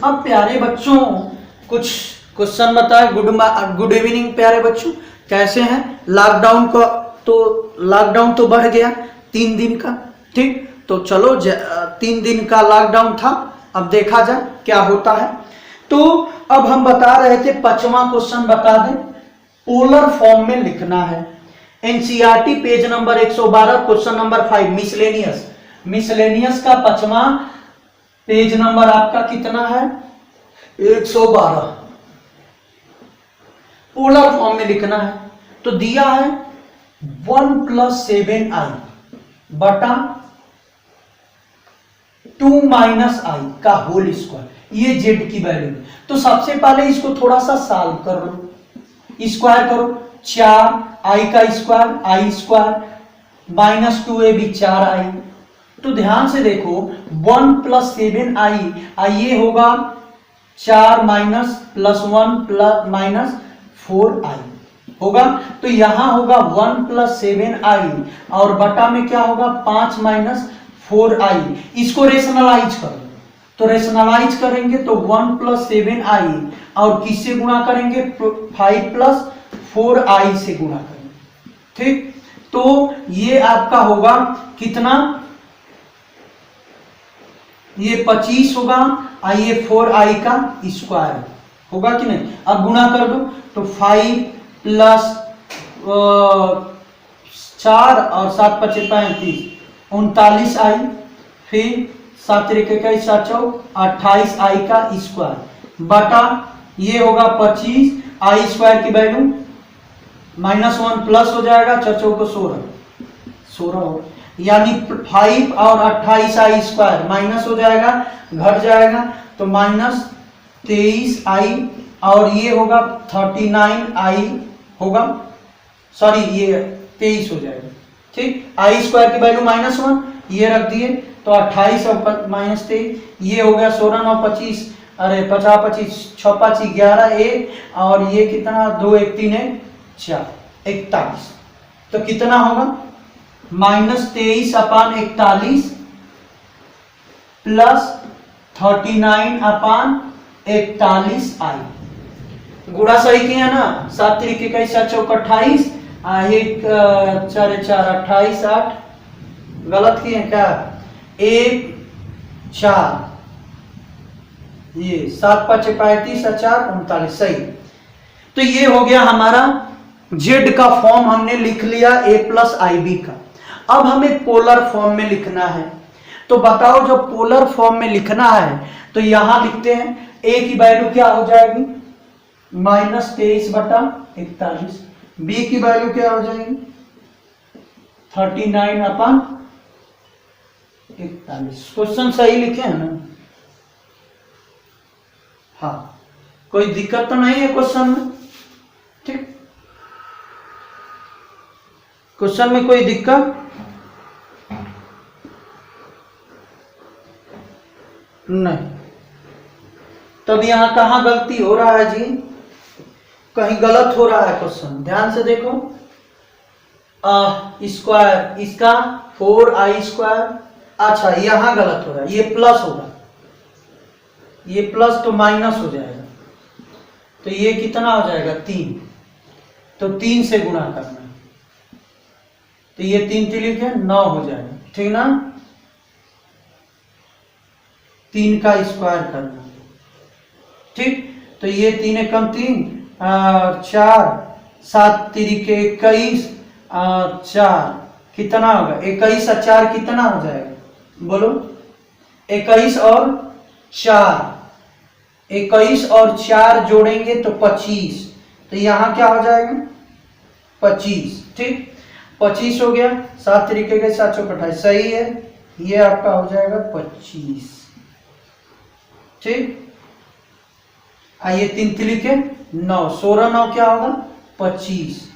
अब प्यारे बच्चों कुछ क्वेश्चन बताए। गुड इवनिंग प्यारे बच्चों, कैसे हैं? लॉकडाउन तो बढ़ गया 3 दिन का, ठीक। तो चलो 3 दिन का लॉकडाउन था, अब देखा जाए क्या होता है। तो अब हम बता रहे थे 5वां क्वेश्चन बता दें, पोलर फॉर्म में लिखना है। NCERT page number 112 question number 5 miscellaneous का 5वां पेज नंबर आपका कितना है? 112। पोलर फॉर्म में लिखना है तो दिया है 1 + 7i बटा 2 - i का होल स्क्वायर, ये जेड की वैल्यू। तो सबसे पहले इसको थोड़ा सा सॉल्व कर लो, स्क्वायर करो। 4i का square i square minus 2ab 4i। तो ध्यान से देखो 1 + 7i, ये होगा 4 minus plus 1 plus minus 4i होगा। तो यहां होगा 1 + 7i और बटा में क्या होगा 5 माइनस 4i। इसको रेशनलाइज करो, तो रेशनलाइज करेंगे तो 1 + 7i और किससे गुणा करेंगे? 5 + 4i से गुणा करेंगे, ठीक। तो ये आपका होगा कितना? ये 25 होगा, ये 4i का स्क्वायर होगा कि नहीं? अब गुणा कर दो तो 5 + 4 और 7 × 5 = 35, 39i, फिर 7 × 1 = 4, 28i का स्क्वायर बटा ये होगा 25 i स्क्वायर की वैल्यू -1 प्लस हो जाएगा 4 × 4 = 16 होगा, यानी 5 और 28i स्क्वायर माइनस हो जाएगा, घट जाएगा तो -23i और ये होगा 39i होगा, सॉरी ये 23 हो जाएगा, ठीक। i स्क्वायर की वैल्यू -1 ये रख दिए तो 28 और -23 ये हो गया 16 9 25, अरे 50 25 6 5 11 1 और ये कितना 2 1 3 1 4 41। तो कितना होगा? -23/41 प्लस 39/41i। गुणा सही किया ना? 7 × 1 = 7 × 4 = 28, 1 4 4 28 8, गलत किए क्या? 1 4 ये 7 5 35 4 39 सही। तो ये हो गया हमारा जेड का फॉर्म हमने लिख लिया a + ib का। अब हमें पोलर फॉर्म में लिखना है, तो बताओ जब पोलर फॉर्म में लिखना है तो यहां लिखते हैं a की वैल्यू क्या हो जाएगी? -23/41, b की वैल्यू क्या हो जाएगी? 39/41। क्वेश्चन सही लिखे हैं ना? हाँ, कोई दिक्कत तो नहीं है क्वेश्चन में, ठीक। क्वेश्चन में कोई दिक्कत नहीं। तब यहां कहां गलती हो रहा है जी? कहीं गलत हो रहा है क्वेश्चन, ध्यान से देखो। स्क्वायर इसका 4i स्क्वायर, अच्छा यहां गलत हो रहा है, ये प्लस होगा, ये प्लस तो माइनस हो जाएगा, तो ये कितना हो जाएगा 3, तो 3 से गुणा करना, तो ये 3 3 के 9 हो जाएगा, ठीक ना। 3 का स्क्वायर करना, ठीक। तो ये 3 एकम 3 4 7 3 के 21 4 कितना होगा? 21 और 4 कितना हो जाएगा? बोलो 21 और 4, 21 और 4 जोड़ेंगे तो 25, तो यहां क्या हो जाएगा? 25, ठीक। 25 हो गया, 7 × 1 = 7 × 4 = 28 सही है, ये आपका हो जाएगा 25, ठीक। आइए 3 3 के 9, 16 9 क्या होगा? 25।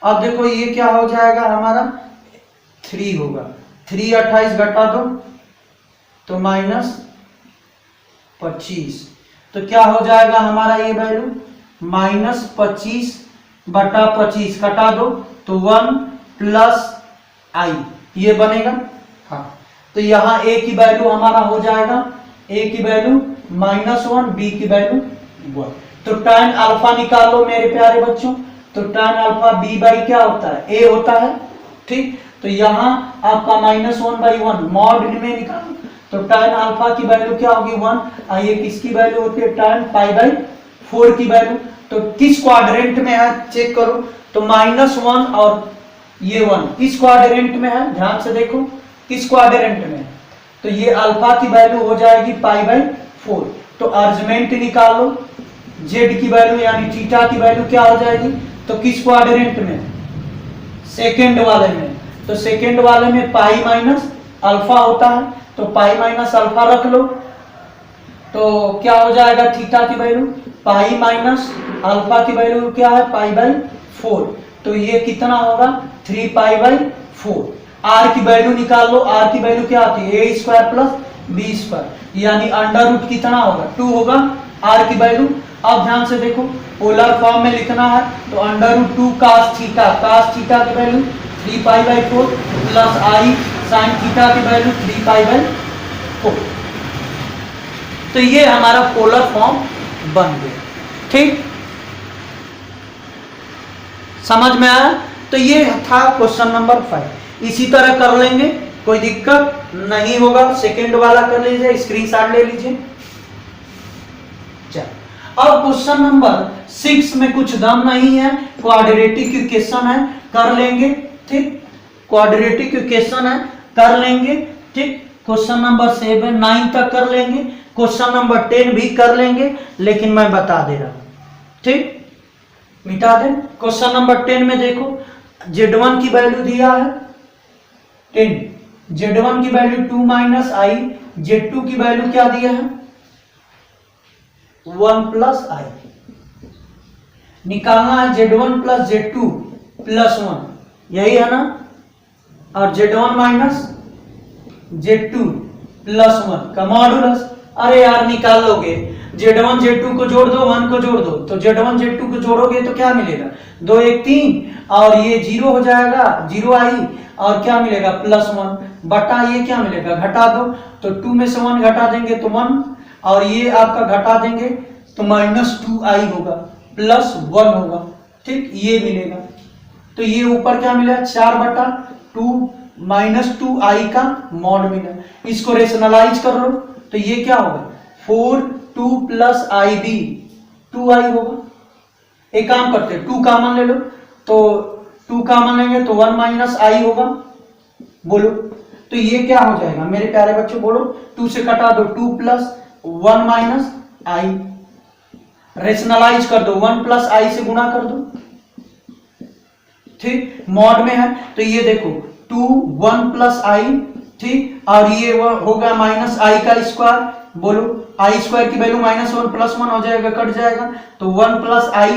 अब देखो ये क्या हो जाएगा हमारा? 3 होगा, 3 28 घटा दो तो -25, तो क्या हो जाएगा हमारा ये वैल्यू? -25/25 कटा दो तो 1 + i ये बनेगा। हाँ, तो यहाँ a की वैल्यू हमारा हो जाएगा ए की वैल्यू -1, बी की वैल्यू 1। तो tan अल्फा निकाल लो मेरे प्यारे बच्चों। तो tan अल्फा b बाई क्या होता है, a होता है। ठीक, तो यहाँ आपका -1/1 मॉड में निकालो। तो tan अल्फा की वैल्यू क्या होगी 1। आइए किसकी वैल्यू होती है, tan π/4 की वैल्यू। तो किस क्वाड्रेंट में है चेक करो। तो -1 और ये 1 किस क्वाड्रेंट में है, ध्यान से देखो किस क्वाड्रेंट में है। तो ये अल्फा की वैल्यू हो जाएगी π/4। तो अर्जमेंट निकाल लो, जेड की वैल्यू यानी थीटा की वैल्यू क्या हो जाएगी। तो किस क्वाड्रेंट में, सेकेंड वाले में। तो सेकेंड वाले में पाई माइनस अल्फा होता है। तो पाई माइनस अल्फा रख लो। तो क्या हो जाएगा थीटा की वैल्यू, पाई माइनस अल्फा की वैल्यू क्या है π/4। तो ये कितना होगा 3π/4। आर की वैल्यू निकाल लो। आर की वैल्यू क्या आती है a² + b², यानी अंडर रूट कितना होगा 2 होगा आर की वैल्यू। अब ध्यान से देखो पोलर फॉर्म में लिखना है। तो √2 cos थीटा, cos थीटा की वैल्यू 3π/4 प्लस आई sin थीटा की वैल्यू 3π/4। तो ये हमारा पोलर फॉर्म बन गया। ठीक, समझ में आया। तो ये था क्वेश्चन नंबर 5। इसी तरह कर लेंगे, कोई दिक्कत नहीं होगा। सेकेंड वाला कर लीजिए, स्क्रीनशॉट ले लीजिए। चल, अब क्वेश्चन नंबर 6 में कुछ दम नहीं है, क्वाड्रेटिक इक्वेशन है, कर लेंगे। ठीक, क्वाड्रेटिक इक्वेशन है, कर लेंगे। ठीक, क्वेश्चन नंबर 7 9 तक कर लेंगे, क्वेश्चन नंबर 10 भी कर लेंगे, लेकिन मैं बता दे रहा हूं। ठीक, मिटा दें। क्वेश्चन नंबर 10 में देखो z1 की वैल्यू दिया है 10, z1 की वैल्यू 2 - i, z2 की वैल्यू क्या दिया है 1 + i। निकालना है z1 + z2 + 1, यही है ना। और z1 - z2 + 1 का मॉडुलस। अरे यार निकाल लोगे, z1 z2 को जोड़ दो, 1 को जोड़ दो। तो z1 z2 को जोड़ोगे तो क्या मिलेगा 2 1 3 और ये 0 हो जाएगा 0 आई, और क्या मिलेगा +1 बटा ये क्या मिलेगा घटा दो। तो 2 में से 1 घटा देंगे तो 1, और ये आपका घटा देंगे तो -2i होगा, +1 होगा। ठीक, ये मिलेगा। तो ये ऊपर क्या मिला 4/2 -2i का मॉड मिला। इसको रेशनलाइज कर लो तो ये क्या होगा 4 2 + ib 2i होगा। एक काम करते हैं 2 कॉमन ले लो। तो 2 कॉमन लेंगे तो 1 - i होगा। बोलो तो ये क्या हो जाएगा मेरे प्यारे बच्चों, बोलो 2 से कटा दो 2 + 1 - i, रेशनलाइज कर दो 1 + i से गुणा कर दो। ठीक, मॉड में है तो ये देखो 2 1 + i। ठीक, और ये होगा -i का स्क्वायर। बोलो i² की वैल्यू -1 + 1 हो जाएगा, कट जाएगा। तो 1 + i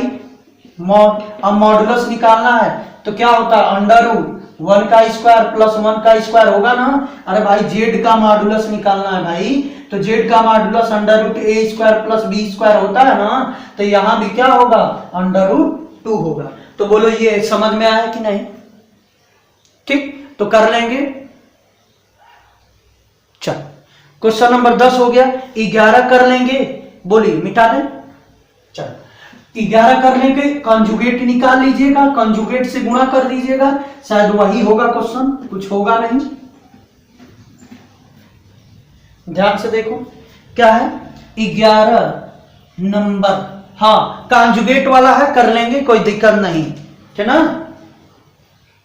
मॉड। अब मॉडुलस निकालना है तो क्या होता है √1 का स्क्वायर + 1 का स्क्वायर होगा ना। अरे भाई z का मॉडुलस निकालना है भाई, तो z का मॉडुलस √a² + b² होता है ना। तो यहां भी क्या होगा √2 होगा। तो बोलो ये समझ में आया कि नहीं। ठीक, तो कर लेंगे। चल, क्वेश्चन नंबर 10 हो गया। 11 कर लेंगे, बोलिए मिटा दें। चल 11 कर लेंगे, कंजुगेट निकाल लीजिएगा, कंजुगेट से गुणा कर दीजिएगा, शायद वही होगा क्वेश्चन, कुछ होगा नहीं। ध्यान से देखो क्या है 11 नंबर। हाँ कंजुगेट वाला है, कर लेंगे, कोई दिक्कत नहीं है ना।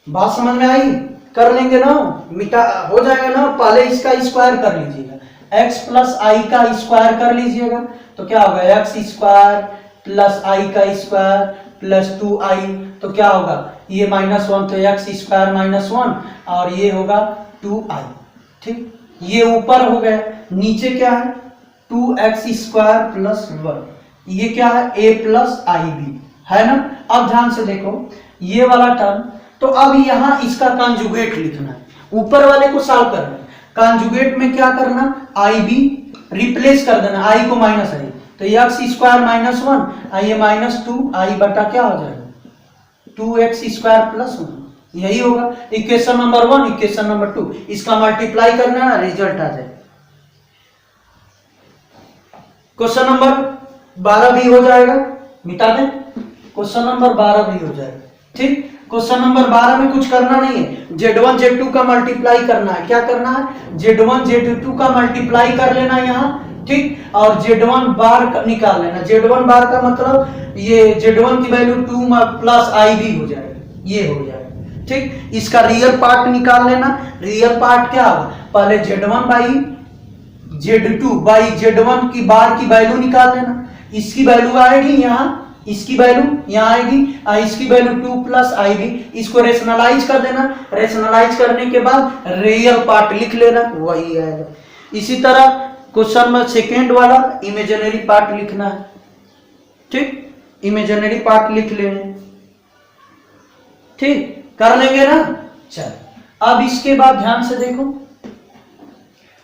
बात समझ में आई, कर लेंगे ना, मिटा हो जाएगा ना। पहले इसका स्क्वायर कर लीजिएगा, x + i का स्क्वायर कर लीजिएगा। तो क्या होगा x² + i का स्क्वायर + 2i। तो क्या होगा ये -1 तो x² - 1 और ये होगा 2i। ठीक, ये ऊपर हो गया, नीचे क्या है 2x² + 1, ये क्या है a + ib है ना। अब ध्यान से देखो ये वाला टर्म, तो अब यहां इसका कंजुगेट लिखना है, ऊपर वाले को सॉल्व करना है। कंजुगेट में क्या करना ib रिप्लेस कर देना, i को -i, तो x² - 1 ये -2i बटा क्या हो जाएगा 2x² + 1, यही होगा इक्वेशन नंबर 1। इक्वेशन नंबर 2 इसका मल्टीप्लाई करना है, रिजल्ट आ जाए। क्वेश्चन नंबर 12 भी हो जाएगा, मिटा दें। क्वेश्चन नंबर 12 भी हो जाएगा, ठीक। क्वेश्चन नंबर 12 में कुछ करना नहीं है, Z1 Z2 का मल्टीप्लाई करना है। क्या करना है? Z1 Z2 का मल्टीप्लाई कर लेना यहाँ, ठीक, और Z1 बार निकाल लेना। Z1 बार का मतलब ये Z1 की वैल्यू 2 प्लस आई भी हो जाएगा, ये हो जाएगा, ठीक। इसका रियल पार्ट निकाल लेना। रियल पार्ट क्या होगा? पहले Z1 by Z2 by Z1 की बार की वैल्यू निकाल लेना। इसकी वैल्यू आएगी यहाँ, इसकी वैल्यू यहाँ आएगी, इसकी वैल्यू 2 प्लस आई भी। इसको रेशनलाइज कर देना। रेशनलाइज करने के बाद रियल पार्ट लिख लेना, वही आएगा। इसी तरह क्वेश्चन में सेकेंड वाला इमेजिनरी पार्ट लिखना है, ठीक, इमेजिनरी पार्ट लिख लेंगे, ठीक, कर लेंगे ना। चल अब इसके बाद ध्यान से देखो,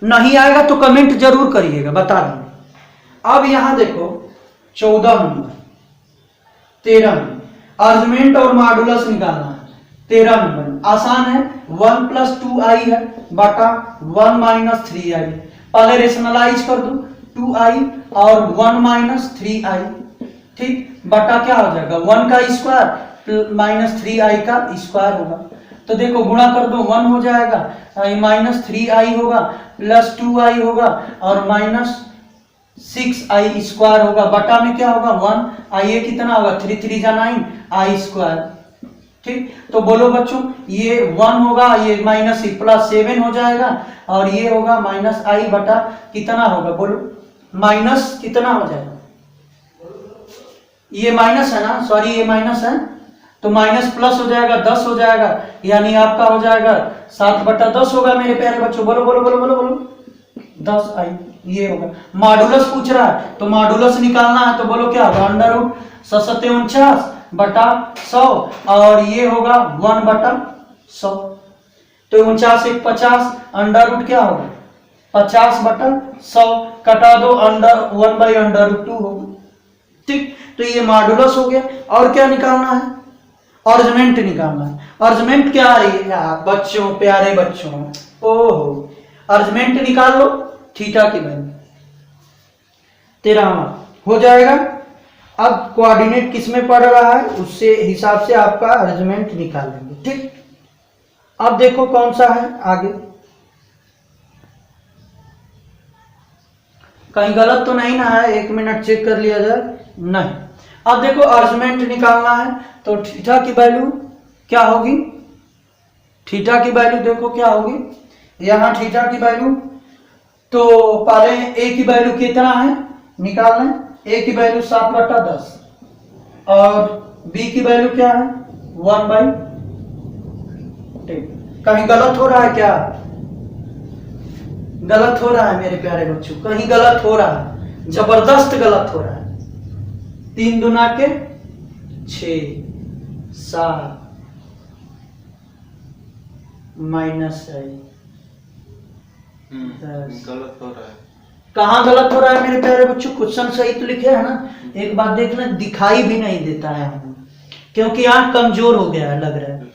नहीं आएगा तो कमेंट जरूर करिएगा, बता देंगे। अब यहां देखो 14 नंबर, 13 नंबर अर्गुमेंट और मॉडुलस निकालना है। 13 नंबर आसान है, 1 प्लस 2i है बटा 1 माइनस 3i। पहले रेशनलाइज कर दो, 2i और 1 माइनस 3i, ठीक, बटा क्या हो जाएगा 1 का स्क्वायर माइनस 3i का स्क्वायर होगा। तो देखो गुणा कर दो, 1 हो जाएगा, माइनस 3i होगा, प्लस 2i होगा और माइनस 6i स्क्वायर होगा। बटा में क्या होगा 1, ये कितना होगा 3 3 जा 9 i स्क्वायर, ठीक। तो बोलो बच्चों, ये 1 होगा, ये माइनस प्लस 7 हो जाएगा और ये होगा माइनस i बटा कितना होगा, बोलो माइनस कितना हो जाएगा, ये माइनस है ना, सॉरी ये माइनस है, तो माइनस प्लस हो जाएगा 10 हो जाएगा, यानी आपका हो जाएगा 7 बटा 10 होगा मेरे प्यारे बच्चों। बोलो बोलो बोलो बोलो बोलो 10i, ये होगा। मॉडुलस पूछ रहा है तो मॉडुलस निकालना है, तो बोलो क्या होगा अंडर रूट 749 बटा 100 और ये होगा 1 बटा 100। तो 49 एक 50, अंडर रूट क्या होगा 50 बटा 100, कटा दो, अंडर 1 बाई अंडर रूट 2 होगा, ठीक। तो ये मॉडुलस हो गया। और क्या निकालना है? अर्जमेंट निकालना है। अर्जमेंट क्या आ रही है बच्चों, प्यारे बच्चों, ओहो, अर्जमेंट निकाल लो, थीटा की वैल्यू 13 हो जाएगा। अब कोऑर्डिनेट किस में पड़ रहा है उससे हिसाब से आपका अर्जमेंट निकाल लेंगे, ठीक। अब देखो कौन सा है आगे, कहीं गलत तो नहीं ना है, 1 मिनट चेक कर लिया जाए, नहीं। अब देखो अर्जमेंट निकालना है तो थीटा की वैल्यू क्या होगी, थीटा की वैल्यू देखो क्या होगी, यहाँ थीटा की वैल्यू, तो पहले ए की वैल्यू कितना है निकालना है, ए की वैल्यू 7 बटा 10 और बी की वैल्यू क्या है 1 बाई, ठीक। कहीं गलत हो रहा है क्या? गलत हो रहा है मेरे प्यारे बच्चों, कहीं गलत हो रहा है, जबरदस्त गलत हो रहा है। 3 दूना के 6 7 माइनस गलत हो रहा है। कहाँ गलत हो रहा है मेरे प्यारे बच्चों? क्वेश्चन सही तो लिखे है ना, एक बात देखना, दिखाई भी नहीं देता है हमें, क्योंकि आंख कमजोर हो गया है लग रहा है।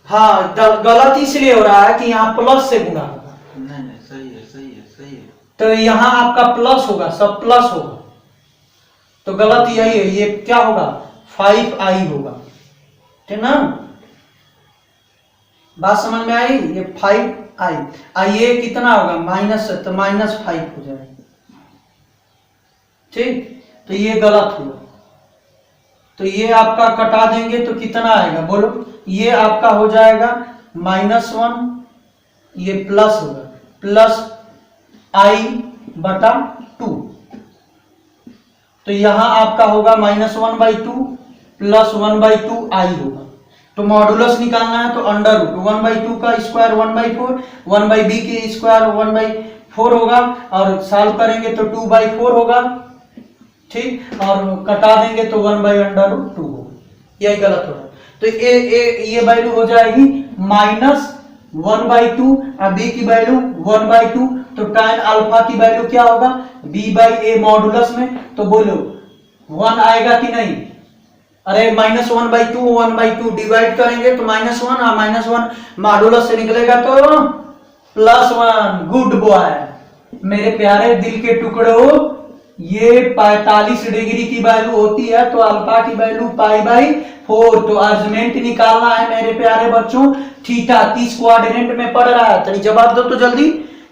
हाँ, गलत इसलिए हो रहा है कि यहाँ प्लस से गुणा होगा। नहीं सही है, सही है, सही है। तो यहाँ आपका प्लस होगा, सब प्लस होगा, तो गलत यही है, ये क्या होगा 5i होगा, ठीक ना, बात समझ में आई? ये 5i, ये कितना होगा माइनस, तो -5 हो जाएगा, ठीक। तो ये गलत हुआ, तो ये आपका कटा देंगे तो कितना आएगा बोलो, ये आपका हो जाएगा -1, ये प्लस होगा, प्लस i बटा 2, तो यहां आपका होगा -1/2 प्लस 1/2 i होगा। तो मॉडुलस निकालना है तो अंडर रूट 1/2 का स्क्वायर 1/4, 1/b के स्क्वायर 1/4 होगा और सॉल्व करेंगे तो 2/4 होगा, ठीक, और कटा देंगे तो 1/√2 होगा, यही गलत हो रहा है। तो ये वैल्यू हो जाएगी -1/2 और b की वैल्यू 1/2, तो tan अल्फा की वैल्यू क्या होगा b/a मॉडुलस में, तो बोलो 1 आएगा कि नहीं? अरे -1/2 1/2 डिवाइड करेंगे तो -1 और -1 मॉडुलस से निकलेगा तो +1। गुड बॉय मेरे प्यारे दिल के टुकड़े हो, ये 45 डिग्री की वैल्यू होती है तो अल्फा की वैल्यू π/4। तो अर्जमेंट निकालना है मेरे प्यारे बच्चों थीटा किस क्वाड्रेंट में पड़ रहा है, तो जवाब दो तो जल्दी,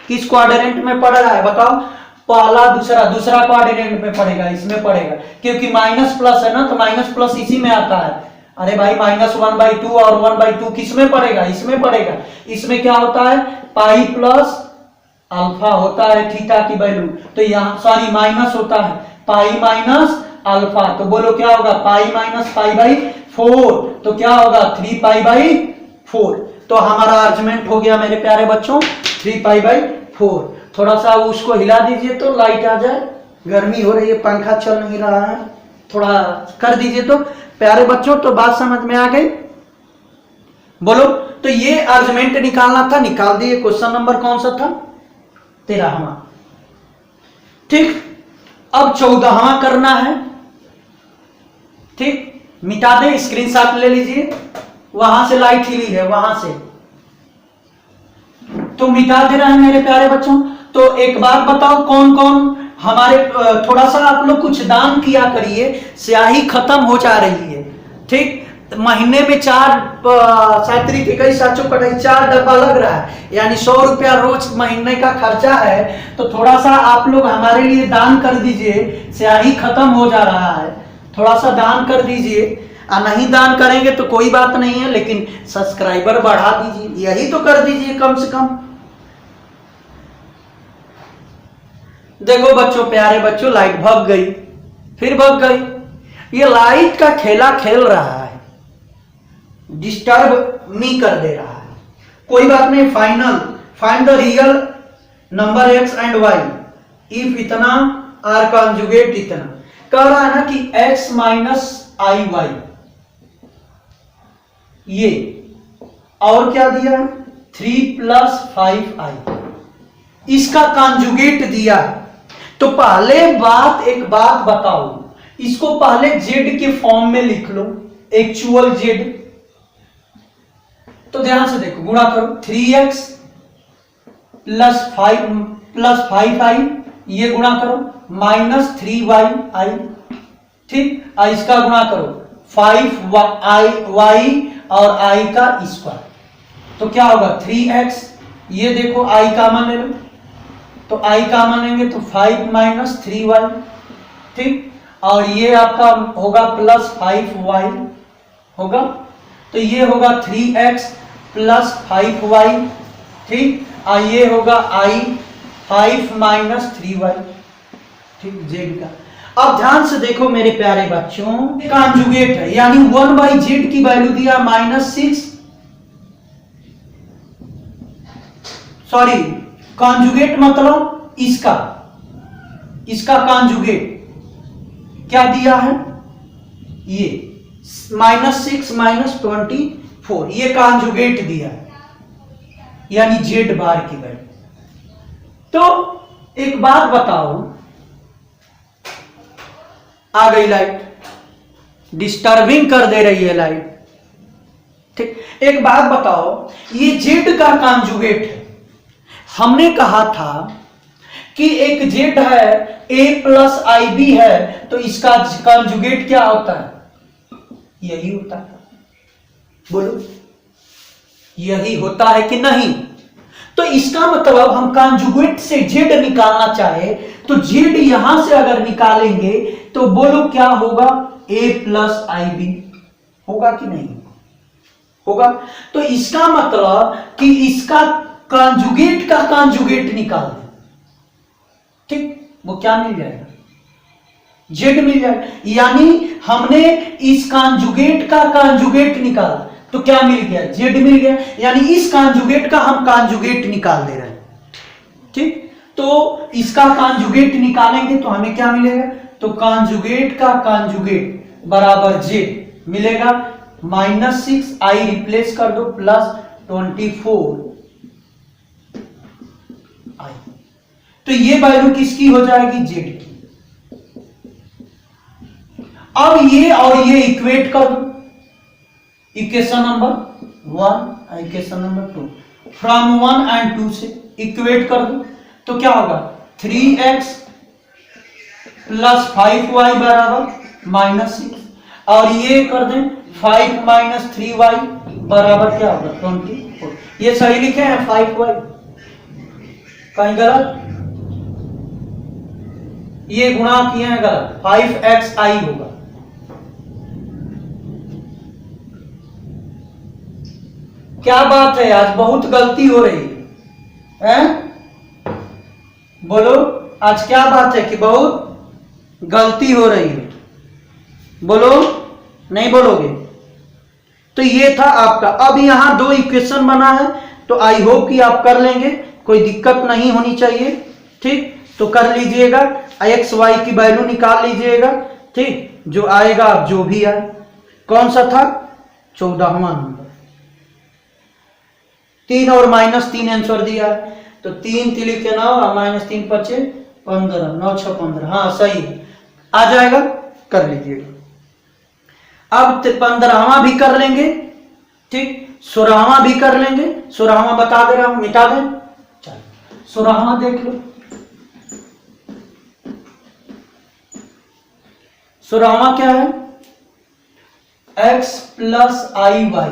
किस क्वाड्रेंट में पड़ रहा है बताओ। पहला दूसरा क्वाड्रेंट में पड़ेगा, इसमें पड़ेगा, क्योंकि माइनस प्लस है ना, तो माइनस प्लस इसी में आता है। अरे भाई -1/2 और 1/2 किस में पड़ेगा, इसमें पड़ेगा। इसमें क्या होता है पाई प्लस अल्फा होता है थीटा की वैल्यू, तो यहाँ सॉरी माइनस होता है पाई माइनस अल्फा, तो बोलो क्या होगा पाई माइनस π/4, तो क्या होगा 3π/4। तो हमारा आर्गुमेंट हो गया मेरे प्यारे बच्चों 3π/4। थोड़ा सा उसको हिला दीजिए तो लाइट आ जाए, गर्मी हो रही है, पंखा चल नहीं रहा है, थोड़ा कर दीजिए तो प्यारे बच्चों। तो बात समझ में आ गई, बोलो। तो ये आर्गुमेंट निकालना था, निकाल दिए। क्वेश्चन नंबर कौन सा था 13वां, ठीक। अब 14वां करना है, ठीक। मिटा दे, स्क्रीनशॉट ले लीजिए, वहां से लाइट हिली है वहां से, तो मिटा दे रहे हैं मेरे प्यारे बच्चों। तो एक बात बताओ कौन कौन हमारे, थोड़ा सा आप लोग कुछ दान किया करिए, स्याही खत्म हो जा रही है, ठीक। महीने में 4 डब्बा लग रहा है, यानी 100 रुपया रोज महीने का खर्चा है। तो थोड़ा सा आप लोग हमारे लिए दान कर दीजिए, स्याही खत्म हो जा रहा है, थोड़ा सा दान कर दीजिए। नहीं दान करेंगे तो कोई बात नहीं है, लेकिन सब्सक्राइबर बढ़ा दीजिए, यही तो कर दीजिए कम से कम। देखो बच्चों, प्यारे बच्चों, लाइट भग गई, फिर भग गई। ये लाइट का खेला खेल रहा है, डिस्टर्ब नहीं कर दे रहा है, कोई बात नहीं। Find the real number x and y if इतना आर कॉन्जुगेट इतना। कह रहा है ना कि x माइनस आई वाई, ये और क्या दिया है 3 + 5i, इसका कॉन्जुगेट दिया है। तो पहले एक बात बताओ, इसको पहले z के फॉर्म में लिख लो, एक्चुअल z। तो ध्यान से देखो, गुणा करो 3x + 5i, ये गुणा करो -3y, ठीक। इसका गुणा करो 5y और i का स्क्वायर, तो क्या होगा 3x। ये देखो i कॉमन ले लो, तो i कॉमन लेंगे तो 5 - 3y, ठीक। और ये आपका होगा +5y होगा, तो ये होगा 3x + 5y, ठीक। और ये होगा i 5 - 3y, ठीक, z का। अब ध्यान से देखो मेरे प्यारे बच्चों, कॉन्जुगेट है, यानी 1/z की वैल्यू दिया -6, सॉरी कॉन्जुगेट मतलब इसका कॉन्जुगेट क्या दिया है, ये -6 - 24, ये कॉन्जुगेट दिया है, यानी z बार की वैल्यू। तो एक बात बताओ, आ गई लाइट, डिस्टर्बिंग कर दे रही है लाइट, ठीक। एक बात बताओ, ये z का कॉन्जुगेट है। हमने कहा था कि एक z है, a + ib है, तो इसका कॉन्जुगेट क्या होता है, यही होता है, बोलो यही होता है कि नहीं। तो इसका मतलब हम कॉन्जुगेट से z निकालना चाहे तो z यहां से अगर निकालेंगे तो बोलो क्या होगा, a + ib होगा कि नहीं होगा। तो इसका मतलब कि इसका कॉन्जुगेट का कॉन्जुगेट निकाल दें, ठीक, वो क्या मिल जाएगा, z मिल जाएगा। यानी हमने इस कॉन्जुगेट का कॉन्जुगेट निकाला तो क्या मिल गया, z मिल गया, यानी इस कॉन्जुगेट का हम कॉन्जुगेट निकाल दे रहे हैं, ठीक। तो इसका कॉन्जुगेट निकालेंगे तो हमें क्या मिलेगा, तो कॉन्जुगेट का कॉन्जुगेट बराबर z मिलेगा, -6i रिप्लेस कर दो +24i, तो ये वैल्यू किसकी हो जाएगी, z की। अब ये और ये इक्वेट कर दो, equation number 1 equation number 2, from 1 और 2 से इक्वेट कर दो, तो क्या होगा 3x प्लस 5y बराबर -6 और ये कर दें 5 - 3y बराबर क्या होगा 24। ये सही लिखे हैं 5y, कहीं गलत? ये गुणा किए हैं गलत, 5xi होगा। क्या बात है, आज बहुत गलती हो रही है, हैं? बोलो आज क्या बात है कि बहुत गलती हो रही है, बोलो नहीं बोलोगे? तो ये था आपका। अब यहां दो इक्वेशन बना है, तो आई होप कि आप कर लेंगे, कोई दिक्कत नहीं होनी चाहिए। ठीक, तो कर लीजिएगा, एक्स वाई की वैल्यू निकाल लीजिएगा। ठीक, जो आएगा आप जो भी आए। कौन सा था? 14वां नंबर। 3 और -3 आंसर दिया है, तो 3 तिली के 9 और -3 × 5 = 15, 9 × 6 = 15। हाँ सही है, आ जाएगा, कर लीजिएगा। अब 15वां भी कर लेंगे, ठीक, 16वां भी कर लेंगे। 16वां बता दे रहा हूं, मिटा दें। चलो 16वां देख लो। 16वां क्या है? x + iy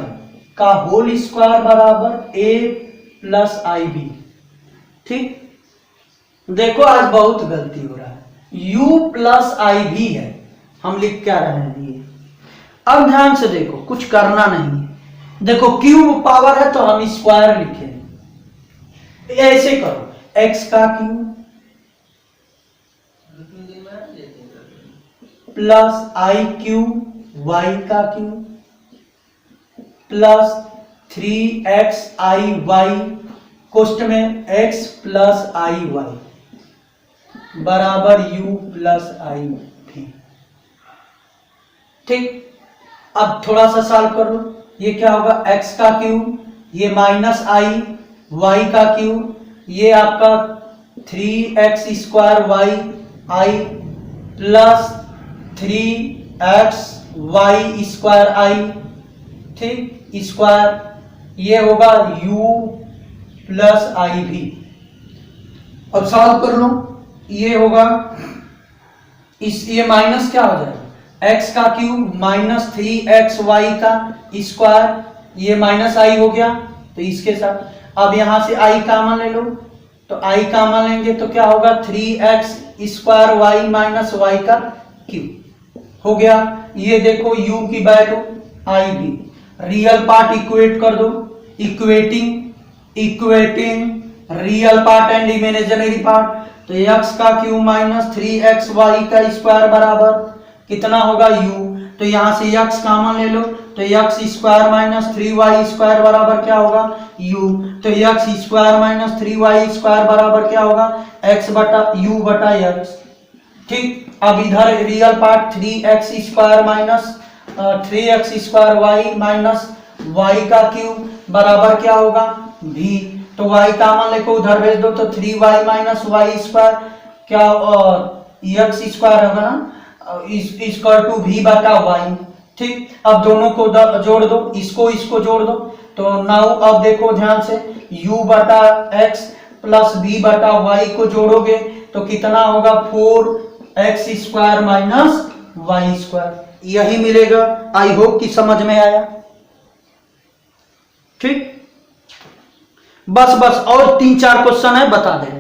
का होल स्क्वायर बराबर a + ib। ठीक, देखो आज बहुत गलती हो रहा है, u + ib है, हम लिख क्या रहे हैं ये। अब ध्यान से देखो, कुछ करना नहीं है। देखो क्यूब पावर है तो हम स्क्वायर लिखें, ऐसे करो, x का क्यूब प्लस आई क्यूब y का क्यूब प्लस 3xi कोष्ट में x + iy बराबर u + i। ठीक, अब थोड़ा सा सॉल्व कर लो। ये क्या होगा? x का क्यूब, ये -i, y का क्यूब, ये आपका 3x² y i plus 3xy² ठीक, स्क्वायर, ये होगा u + iv। अब सॉल्व कर लो, ये होगा ये माइनस क्या हो जाएगा? x का क्यूब -3xy का स्क्वायर, ये -i हो गया, तो इसके साथ अब यहां से i कॉमन ले लो, तो i कॉमन लेंगे तो क्या होगा? 3x² y - y का क्यूब हो गया। ये देखो u की value iv, real part equate कर दो, equating real part and imaginary part, तो x का क्यूब -3xy का स्क्वायर बराबर कितना होगा? u, तो यहां से x कॉमन ले लो, तो x² - 3y² बराबर क्या होगा? u, तो x² - 3y² बराबर क्या होगा? x/u/x। ठीक, अब इधर real part 3x² - 3x² y का क्यूब बराबर क्या होगा? v, तो y कॉमन लेके उधर भेज दो, तो 3y - y² क्या x² होगा ना, = v/y। ठीक, अब दोनों को जोड़ दो, इसको जोड़ दो, तो नाउ अब देखो ध्यान से, u/x प्लस v/y को जोड़ोगे तो कितना होगा? 4x² - y², यही मिलेगा। आई होप कि समझ में आया। ठीक, बस और 3-4 क्वेश्चन है, बता दे,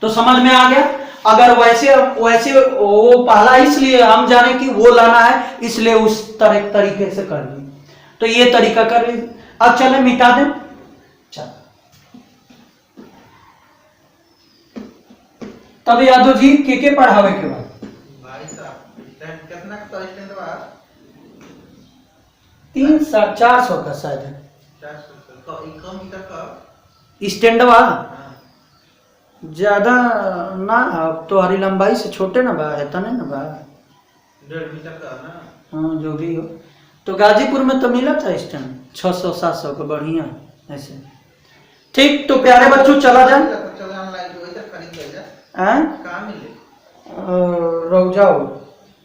तो समझ में आ गया। अगर वैसे वो पहला इसलिए हम जाने कि वो लाना है, इसलिए उस तरीके से कर ली, तो ये तरीका कर ली। अब चले मिटा दें। चल तब यादव जी के पढ़ावे के बाद भाई साहब कितना का स्टैंड बा? 300-400 का शायद है 400 तो 1 मीटर का स्टैंड बा, ज्यादा ना, अब तो हरी लंबाई से छोटे ना बा, है नहीं ना बा, 1.5 मीटर का ना। हाँ जो भी हो। तो गाजीपुर में तो मिला था स्टैंड 600-700 का, बढ़िया ऐसे। ठीक, तो प्यारे बच्चों चला जाए, रौजाओ,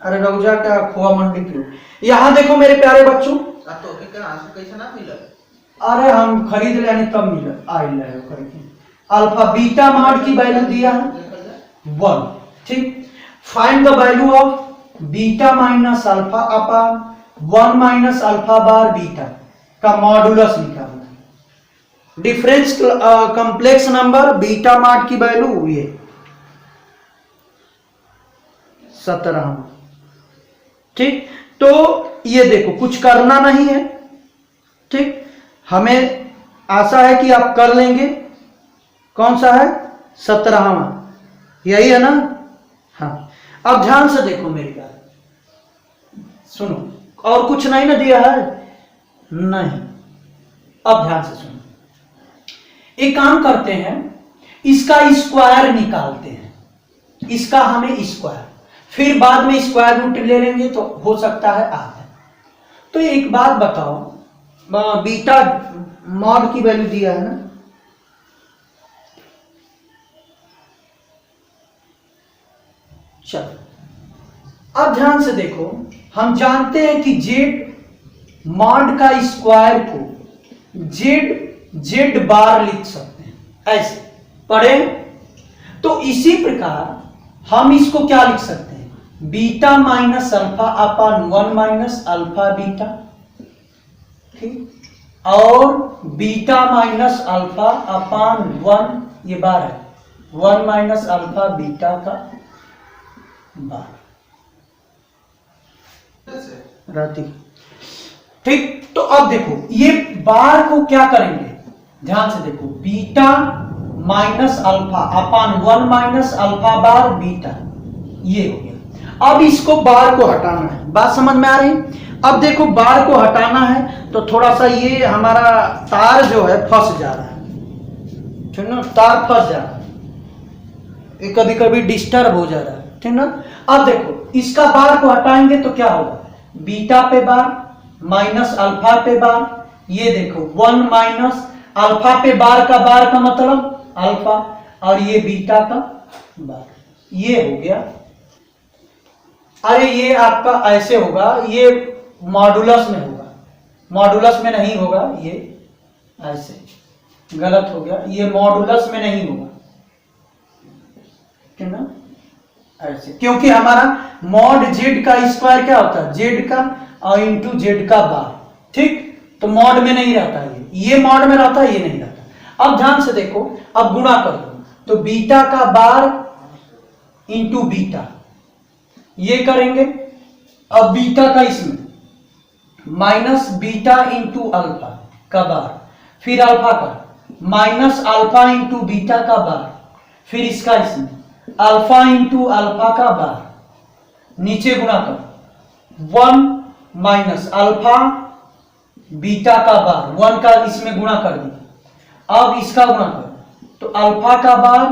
अरे रौजा क्या, खोआ मंडी की। यहाँ देखो मेरे प्यारे बच्चों, तो कैसे ना मिला? अरे हम खरीद लेने तब मिला आई ले करके। अल्फा बीटा मार्ट की वैल्यू दिया है 1। ठीक, find the value of beta minus alpha upon 1 minus alpha bar beta का मॉडुलस निकालना है। डिफरेंस कॉम्प्लेक्स नंबर बीटा माड की वैल्यू ये 17। ठीक, तो ये देखो कुछ करना नहीं है। ठीक, हमें आशा है कि आप कर लेंगे। कौन सा है? 17वां, यही है ना? हाँ, अब ध्यान से देखो मेरी बात, सुनो। और कुछ नहीं ना दिया है? नहीं। अब ध्यान से सुनो, एक काम करते हैं, इसका स्क्वायर निकालते हैं। इसका हमें स्क्वायर, फिर बाद में स्क्वायर रूट ले लेंगे तो हो सकता है आ जाए। तो एक बात बताओ, बीटा मॉड की वैल्यू दिया है ना? चलो अब ध्यान से देखो, हम जानते हैं कि जेड मॉड का स्क्वायर को जेड बार लिख सकते हैं, ऐसे पढ़े। तो इसी प्रकार हम इसको क्या लिख सकते हैं? Beta minus alpha upon 1 minus alpha beta. ठीक, और बीटा माइनस अल्फा अपॉन 1, ये बार है, 1 माइनस अल्फा बीटा का बार रहती। ठीक, तो अब देखो ये बार को क्या करेंगे, ध्यान से देखो, beta minus alpha upon 1 minus alpha bar beta, ये हो गया। अब इसको बार को हटाना है, बात समझ में आ रही? अब देखो बार को हटाना है तो थोड़ा सा ये हमारा तार जो है फंस जा रहा है, ठीक ना? तार फंस जा रहा है, ये कभी कभी डिस्टर्ब हो जा रहा है, ठीक ना? अब देखो इसका बार को हटाएंगे तो क्या होगा? बीटा पे बार माइनस अल्फा पे बार, ये देखो 1 माइनस अल्फा पे बार का मतलब अल्फा, और ये बीटा का बार, ये हो गया। अरे ये आपका ऐसे होगा, ये मॉडुलस में होगा, मॉडुलस में नहीं होगा, ये ऐसे गलत हो गया, ये मॉडुलस में नहीं होगा, ठीक ना? ऐसे, क्योंकि हमारा मॉड जेड का स्क्वायर क्या होता है? जेड का और इंटू जेड का बार। ठीक, तो मॉड में नहीं रहता, ये मॉड में रहता है, ये नहीं रहता। अब ध्यान से देखो, अब गुणा कर दो तो बीटा का बार इंटू बीटा, ये करेंगे। अब बीटा का इसमें माइनस बीटा इंटू अल्फा का बार, फिर अल्फा का माइनस अल्फा इंटू बीटा का बार, फिर इसका इसमें अल्फा इंटू अल्फा का बार, नीचे गुणा कर 1 माइनस अल्फा बीटा का बार, 1 का इसमें गुणा कर दिया। अब इसका गुणा कर तो अल्फा का बार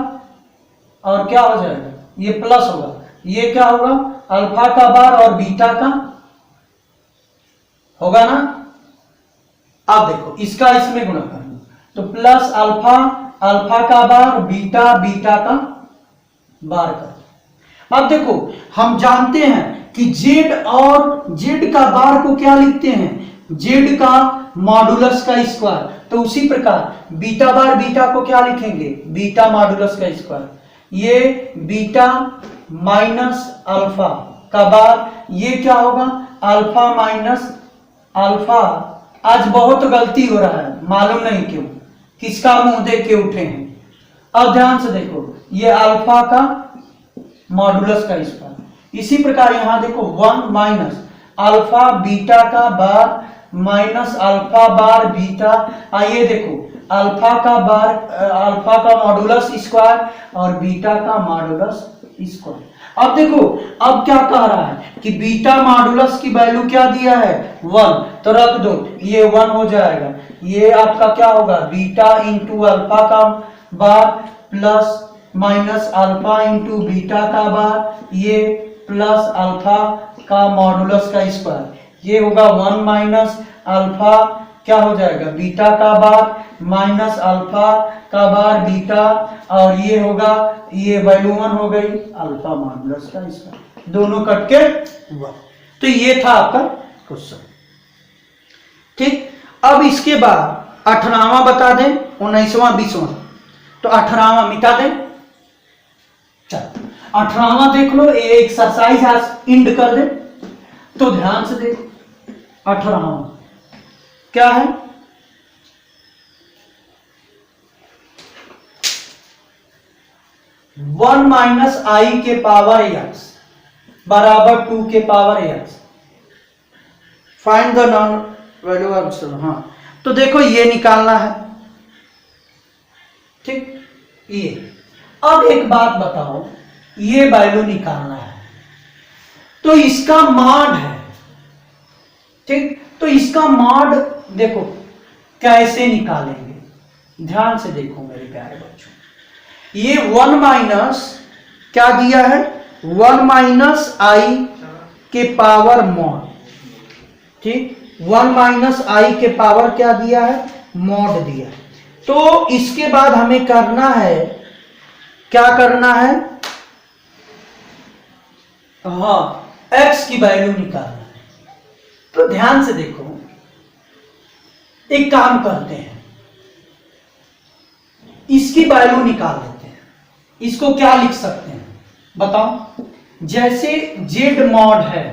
और क्या हो जाएगा? ये प्लस होगा, ये क्या होगा? अल्फा का बार और बीटा का होगा ना? अब देखो इसका इसमें गुणा कर तो प्लस अल्फा अल्फा का बार बीटा बीटा का बार का। अब देखो हम जानते हैं कि जेड और जेड का बार को क्या लिखते हैं? जेड का मॉडुलस का स्क्वायर। तो उसी प्रकार बीटा बार बीटा को क्या लिखेंगे? बीटा मॉडुलस का स्क्वायर। ये बीटा माइनस अल्फा का बार, ये क्या होगा? Alpha minus alpha. आज बहुत गलती हो रहा है, मालूम नहीं क्यों, किसका मुंह देख के उठे हैं। अब ध्यान से देखो, ये अल्फा का मॉडुलस का स्क्वायर। इसी प्रकार यहां देखो 1 माइनस अल्फा बीटा का बार माइनस अल्फा बार बीटा। आइए देखो अल्फा का बार अल्फा का मॉडुलस स्क्वायर और बीटा का मॉडुलस स्क्वायर। अब देखो अब क्या कह रहा है कि बीटा मॉडुलस की वैल्यू क्या दिया है? 1, तो रख दो, ये 1 हो जाएगा। ये आपका क्या होगा? बीटा इंटू अल्फा का bar plus minus alpha into beta का बार, ये प्लस अल्फा का मॉडुलस का स्क्वायर। ये होगा 1 माइनस अल्फा क्या हो जाएगा? बीटा का बार माइनस अल्फा का बार बीटा, और ये होगा, ये वैल्यू 1 हो गई अल्फा मॉडुलस का स्क्वायर। दोनों कट के 1। तो ये था आपका क्वेश्चन। ठीक, अब इसके बाद 18वां बता दें, 19वां 20वां, तो 18वां मिटा दें। चल 18वां देख लो, ये एक्सरसाइज आज इंड कर दे तो ध्यान से देखो। 18वां क्या है, वन माइनस आई के पावर एक्स बराबर 2 के power x, find the non value of. हाँ तो देखो ये निकालना है, ठीक। ये अब एक बात बताओ, ये वैल्यू निकालना है तो इसका मॉड है, ठीक। तो इसका मॉड देखो कैसे निकालेंगे, ध्यान से देखो मेरे प्यारे बच्चों। ये 1 माइनस क्या दिया है, 1 माइनस आई के पावर मॉड, ठीक। 1 माइनस आई के पावर क्या दिया है, मॉड दिया। तो इसके बाद हमें करना है, क्या करना है, हाँ x की वैल्यू निकालना है। तो ध्यान से देखो, एक काम करते हैं, इसकी वैल्यू निकाल लेते हैं। इसको क्या लिख सकते हैं बताओ, जैसे z मॉड है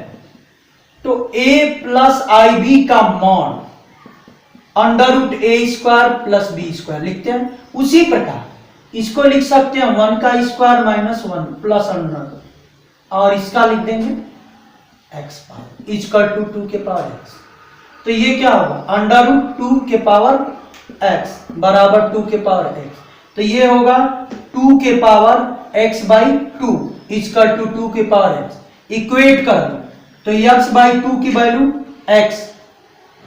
तो a प्लस आई बी का मॉड अंडर रूट ए स्क्वायर प्लस बी स्क्वायर लिखते हैं। उसी प्रकार इसको लिख सकते हैं 1 का स्क्वायर माइनस 1 प्लस अंडर, और इसका लिख देंगे x पावर इक्वल टू 2 के पावर x। तो ये क्या होगा, अंडर रूट 2 के पावर x बराबर 2 के पावर x। तो ये होगा 2 के power x by 2 equal to 2 के पावर x। इक्वेट कर दो तो x बाई 2 की वैल्यू x,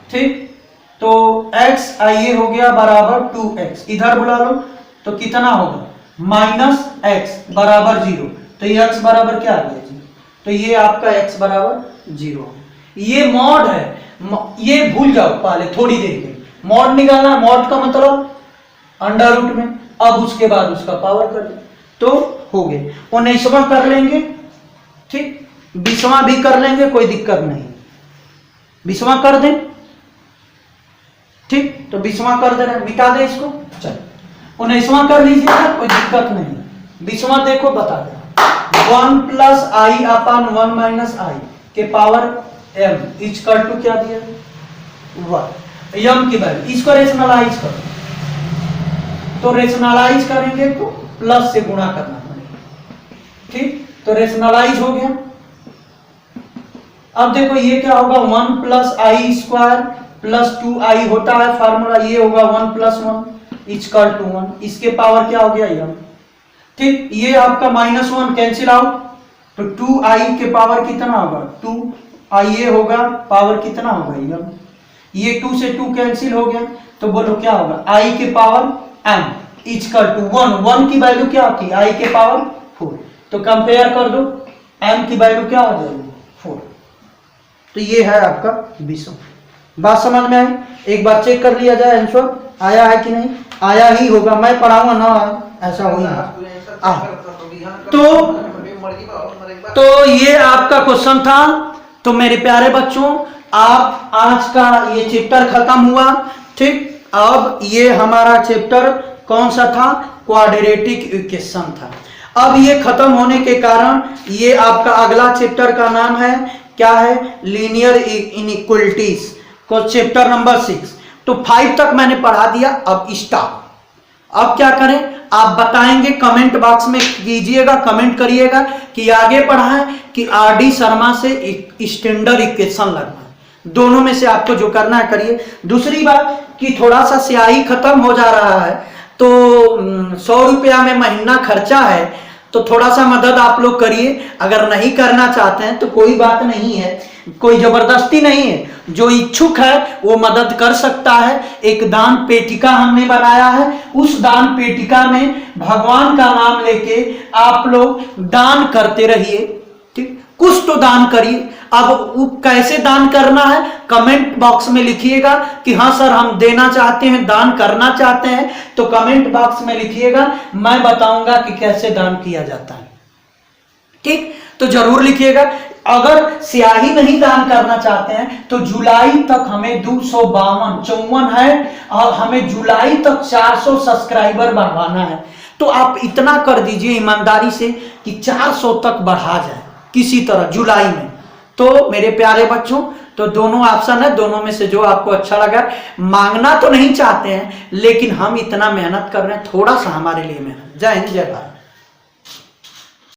ठीक। तो x ये हो गया बराबर 2x, इधर बुला लो तो कितना होगा माइनस x बराबर 0। तो ये x बराबर क्या आ गया जी, तो ये आपका x बराबर 0। ये मॉड है, ये भूल जाओ पहले थोड़ी देर के, मॉड निकालना, मॉड का मतलब अंडर रूट में, अब उसके बाद उसका पावर कर दो तो हो गए। 19वां कर लेंगे, ठीक। 20वां भी कर लेंगे, कोई दिक्कत नहीं, 20वां कर दें, ठीक। तो 20वां कर दे रहे, मिटा दे इसको, चल 19वां कर लीजिए, कोई दिक्कत नहीं। 20वां देखो बता दे, 1 प्लस आई अपन 1 माइनस आई के पावर m इक्वल टू क्या दिया 1, m की वैल्यू, इसको रेशनलाइज करो। तो रेशनलाइज करेंगे तो प्लस से गुणा करना पड़ेगा, ठीक। तो रेशनलाइज हो गया। अब देखो ये क्या होगा, 1 प्लस आई स्क्वायर प्लस 2 आई होता है फार्मूला, ये होगा 1 प्लस 1 इक्वल टू 1, इसके पावर क्या हो गया m, ठीक। ये आपका माइनस 1 कैंसिल आउट, तो 2 आई के पावर कितना होगा 2 आई, ये होगा पावर कितना होगा m, ये 2 से 2 कैंसिल हो गया। तो बोलो क्या होगा, आई के पावर m इक्वल टू 1 की वैल्यू क्या होती है आई के पावर 4। तो कंपेयर कर दो, m की वैल्यू क्या हो जाएगी 4। तो ये है आपका 20। बात समझ में आई, एक बार चेक कर लिया जाए आंसर आया है कि नहीं, आया ही होगा, मैं पढ़ाऊंगा ना ऐसा हो तो ये आपका क्वेश्चन था। तो मेरे प्यारे बच्चों, आप आज का ये चैप्टर खत्म हुआ, ठीक। अब ये हमारा चैप्टर कौन सा था, क्वाड्रेटिक इक्वेशन था। अब ये खत्म होने के कारण ये आपका अगला चैप्टर का नाम है क्या है, लीनियर इनइक्वालिटीज को चैप्टर नंबर 6। तो 5 तक मैंने पढ़ा दिया, अब स्टॉप। अब क्या करें, आप बताएंगे, कमेंट बॉक्स में कीजिएगा, कमेंट करिएगा कि आगे पढ़ा है कि आरडी शर्मा से स्टैंडर्ड इक्वेशन लगना है, दोनों में से आपको जो करना है करिए। दूसरी बात कि थोड़ा सा स्याही खत्म हो जा रहा है, तो 100 रुपया में महीना खर्चा है, तो थोड़ा सा मदद आप लोग करिए। अगर नहीं करना चाहते हैं तो कोई बात नहीं है, कोई जबरदस्ती नहीं है, जो इच्छुक है वो मदद कर सकता है। एक दान पेटिका हमने बनाया है, उस दान पेटिका में भगवान का नाम लेके आप लोग दान करते रहिए, ठीक। कुछ तो दान करिए। अब वो कैसे दान करना है कमेंट बॉक्स में लिखिएगा कि हाँ सर हम देना चाहते हैं, दान करना चाहते हैं, तो कमेंट बॉक्स में लिखिएगा, मैं बताऊंगा कि कैसे दान किया जाता है, ठीक। तो जरूर लिखिएगा। अगर स्याही नहीं दान करना चाहते हैं तो जुलाई तक हमें 252 है और हमें जुलाई तक 400 सब्सक्राइबर बढ़वाना है। तो आप इतना कर दीजिए ईमानदारी से कि 400 तक बढ़ा जाए किसी तरह जुलाई में। तो मेरे प्यारे बच्चों, तो दोनों ऑप्शन है, दोनों में से जो आपको अच्छा लगा। मांगना तो नहीं चाहते हैं, लेकिन हम इतना मेहनत कर रहे हैं, थोड़ा सा हमारे लिए मेहनत। जय हिंद, जय भारत।